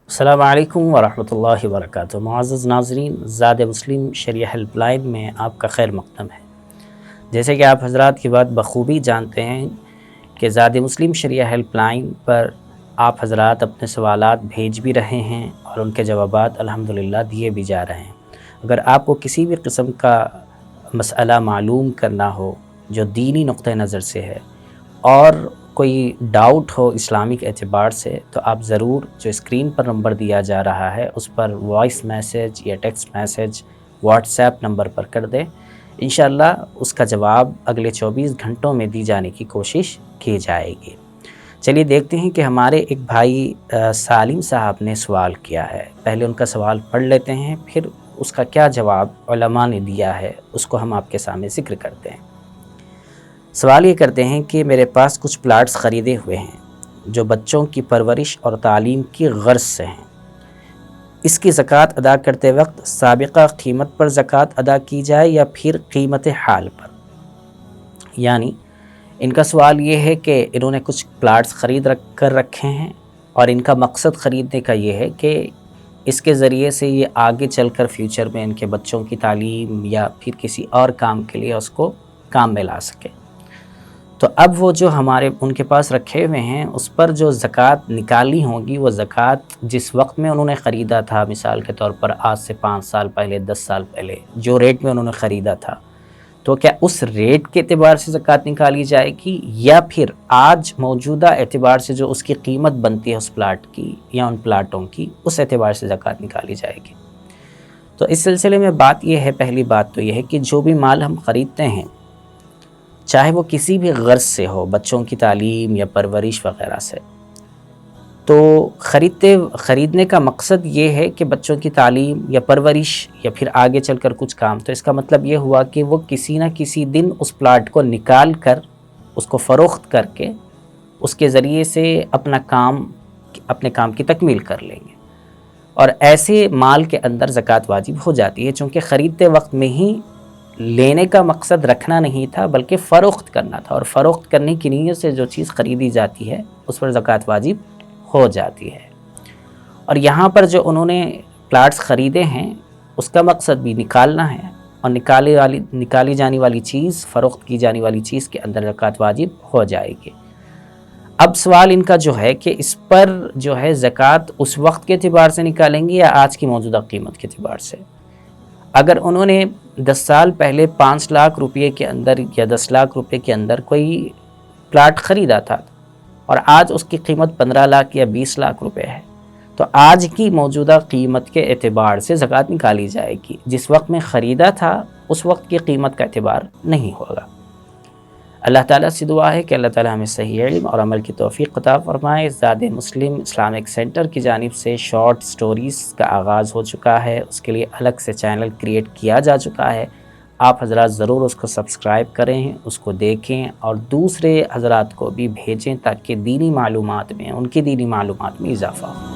السلام علیکم ورحمۃ اللہ وبرکاتہ۔ معزز ناظرین، زاد مسلم شریعہ ہیلپ لائن میں آپ کا خیر مقدم ہے۔ جیسے کہ آپ حضرات کی بات بخوبی جانتے ہیں کہ زاد مسلم شریعہ ہیلپ لائن پر آپ حضرات اپنے سوالات بھیج بھی رہے ہیں اور ان کے جوابات الحمدللہ دیے بھی جا رہے ہیں۔ اگر آپ کو کسی بھی قسم کا مسئلہ معلوم کرنا ہو جو دینی نقطہ نظر سے ہے اور کوئی ڈاؤٹ ہو اسلامک اعتبار سے، تو آپ ضرور جو اسکرین پر نمبر دیا جا رہا ہے اس پر وائس میسج یا text message WhatsApp number پر کر دیں۔ انشاءاللہ اس کا جواب اگلے 24 گھنٹوں میں دی جانے کی کوشش کی جائے گی۔ چلیے دیکھتے ہیں کہ ہمارے ایک بھائی سالم صاحب نے سوال کیا ہے۔ پہلے ان کا سوال پڑھ لیتے ہیں، پھر اس کا کیا جواب علماء نے دیا ہے اس کو ہم آپ کے سامنے ذکر کرتے ہیں۔ سوال یہ کرتے ہیں کہ میرے پاس کچھ پلاٹس خریدے ہوئے ہیں جو بچوں کی پرورش اور تعلیم کی غرض سے ہیں۔ اس کی زکوٰۃ ادا کرتے وقت سابقہ قیمت پر زکوٰۃ ادا کی جائے یا پھر قیمت حال پر؟ یعنی ان کا سوال یہ ہے کہ انہوں نے کچھ پلاٹس خرید کر رکھے ہیں اور ان کا مقصد خریدنے کا یہ ہے کہ اس کے ذریعے سے یہ آگے چل کر فیوچر میں ان کے بچوں کی تعلیم یا پھر کسی اور کام کے لیے اس کو کام میں لا سکے۔ تو اب وہ جو ہمارے ان کے پاس رکھے ہوئے ہیں اس پر جو زکوٰۃ نکالنی ہوگی، وہ زکوٰۃ جس وقت میں انہوں نے خریدا تھا، مثال کے طور پر آج سے 5 سال پہلے، 10 سال پہلے جو ریٹ میں انہوں نے خریدا تھا، تو کیا اس ریٹ کے اعتبار سے زکوٰۃ نکالی جائے گی یا پھر آج موجودہ اعتبار سے جو اس کی قیمت بنتی ہے اس پلاٹ کی یا ان پلاٹوں کی، اس اعتبار سے زکوٰۃ نکالی جائے گی؟ تو اس سلسلے میں بات یہ ہے، پہلی بات تو یہ ہے کہ جو بھی مال ہم خریدتے ہیں، چاہے وہ کسی بھی غرض سے ہو، بچوں کی تعلیم یا پرورش وغیرہ سے، تو خریدنے کا مقصد یہ ہے کہ بچوں کی تعلیم یا پرورش یا پھر آگے چل کر کچھ کام، تو اس کا مطلب یہ ہوا کہ وہ کسی نہ کسی دن اس پلاٹ کو نکال کر اس کو فروخت کر کے اس کے ذریعے سے اپنے کام کی تکمیل کر لیں گے، اور ایسے مال کے اندر زکوٰۃ واجب ہو جاتی ہے، چونکہ خریدتے وقت میں ہی لینے کا مقصد رکھنا نہیں تھا بلکہ فروخت کرنا تھا، اور فروخت کرنے کی نیت سے جو چیز خریدی جاتی ہے اس پر زکوٰۃ واجب ہو جاتی ہے۔ اور یہاں پر جو انہوں نے پلاٹس خریدے ہیں اس کا مقصد بھی نکالنا ہے، اور نکالی جانے والی چیز، فروخت کی جانے والی چیز کے اندر زکوٰۃ واجب ہو جائے گی۔ اب سوال ان کا جو ہے کہ اس پر جو ہے زکوٰۃ اس وقت کے اعتبار سے نکالیں گے یا آج کی موجودہ قیمت کے اعتبار سے؟ اگر انہوں نے 10 سال پہلے 5 لاکھ روپے کے اندر یا 10 لاکھ روپے کے اندر کوئی پلاٹ خریدا تھا اور آج اس کی قیمت 15 لاکھ یا 20 لاکھ روپے ہے، تو آج کی موجودہ قیمت کے اعتبار سے زکوٰۃ نکالی جائے گی۔ جس وقت میں خریدا تھا اس وقت کی قیمت کا اعتبار نہیں ہوگا۔ اللہ تعالیٰ سے دعا ہے کہ اللہ تعالیٰ ہمیں صحیح علم اور عمل کی توفیق عطا فرمائے۔ زاد مسلم اسلامک سینٹر کی جانب سے شارٹ سٹوریز کا آغاز ہو چکا ہے، اس کے لیے الگ سے چینل کریٹ کیا جا چکا ہے۔ آپ حضرات ضرور اس کو سبسکرائب کریں، اس کو دیکھیں اور دوسرے حضرات کو بھی بھیجیں تاکہ دینی معلومات میں، ان کی دینی معلومات میں اضافہ ہو۔